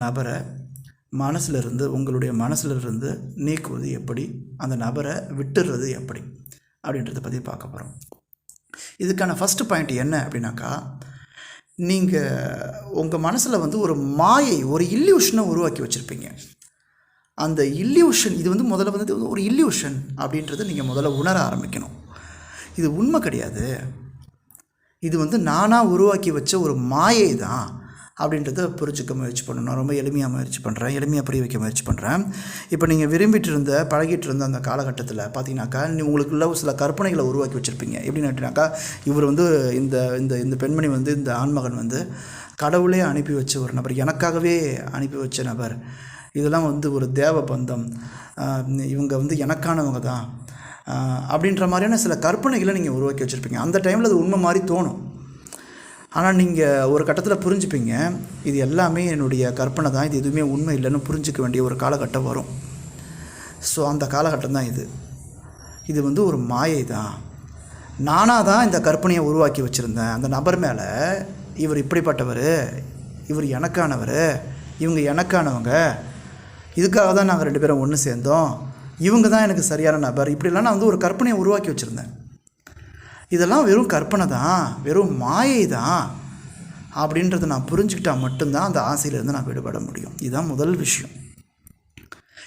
நபரை மனசிலிருந்து உங்களுடைய மனசிலிருந்து நீக்குவது எப்படி, அந்த நபரை விட்டுறது எப்படி அப்படின்றத பற்றி பார்க்க போகிறோம். இதுக்கான ஃபஸ்ட்டு பாயிண்ட் என்ன அப்படின்னாக்கா, நீங்கள் உங்கள் மனசில் வந்து ஒரு மாயை, ஒரு இல்யூஷனை உருவாக்கி வச்சுருப்பீங்க. அந்த இல்யூஷன் இது வந்து முதல்ல வந்து ஒரு இல்யூஷன் அப்படின்றத நீங்கள் முதல்ல உணர ஆரம்பிக்கணும். இது உண்மை கிடையாது, இது வந்து நானாக உருவாக்கி வச்ச ஒரு மாயை தான் அப்படின்றத புரிஞ்சுக்க முயற்சி பண்ணணும். நான் ரொம்ப எளிமையாக புரிய வைக்க முயற்சி பண்ணுறேன். இப்போ நீங்கள் விரும்பிட்டு இருந்த பழகிட்டு இருந்த அந்த காலகட்டத்தில் பார்த்தீங்கன்னாக்கா, உங்களுக்குள்ள சில கற்பனைகளை உருவாக்கி வச்சுருப்பீங்க. எப்படின்னு கேட்டிங்கனாக்கா, இவர் வந்து இந்த இந்த இந்த பெண்மணி வந்து, இந்த ஆண்மகன் வந்து கடவுளே அனுப்பி வச்ச ஒரு நபர், எனக்காகவே அனுப்பி வச்ச நபர், இதெல்லாம் வந்து ஒரு தேவ பந்தம், இவங்க வந்து எனக்கானவங்க தான் அப்படின்ற மாதிரியான சில கற்பனைகளை நீங்கள் உருவாக்கி வச்சுருப்பீங்க. அந்த டைமில் அது உண்மை மாதிரி தோணும். ஆனால் நீங்கள் ஒரு கட்டத்தில் புரிஞ்சுப்பீங்க, இது எல்லாமே என்னுடைய கற்பனை தான், இது எதுவுமே உண்மை இல்லைன்னு புரிஞ்சிக்க வேண்டிய ஒரு காலகட்டம் வரும். ஸோ அந்த காலகட்டம் தான் இது வந்து ஒரு மாயை தான். நானாக தான் இந்த கற்பனையை உருவாக்கி வச்சுருந்தேன். அந்த நபர் மேலே, இவர் இப்படிப்பட்டவர், இவர் எனக்கானவர், இவங்க எனக்கானவங்க, இதுக்காக தான் நாங்கள் 2 பேரும் ஒன்று சேர்ந்தோம், இவங்க தான் எனக்கு சரியான நபர், இப்படிலாம் நான் வந்து ஒரு கற்பனையை உருவாக்கி வச்சுருந்தேன். இதெல்லாம் வெறும் கற்பனை தான், வெறும் மாயை தான் அப்படின்றத நான் புரிஞ்சுக்கிட்டால் மட்டும்தான் அந்த ஆசையிலேருந்து நான் விடுபட முடியும். இதுதான் முதல் விஷயம்.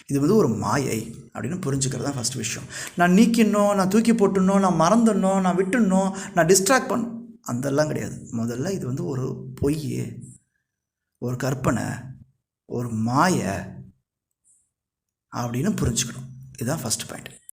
இது வந்து ஒரு மாயை அப்படின்னு புரிஞ்சுக்கிறது தான் ஃபஸ்ட் விஷயம். நான் நீக்கிடணும், நான் தூக்கி போட்டுடணும், நான் மறந்துடணும், நான் விட்டுடணும், நான் டிஸ்ட்ராக்ட் பண்ணணும், அதெல்லாம் கிடையாது. முதல்ல இது வந்து ஒரு பொய், ஒரு கற்பனை, ஒரு மாயை அப்படின்னு புரிஞ்சுக்கணும். இதுதான் ஃபஸ்ட் பாயிண்ட்.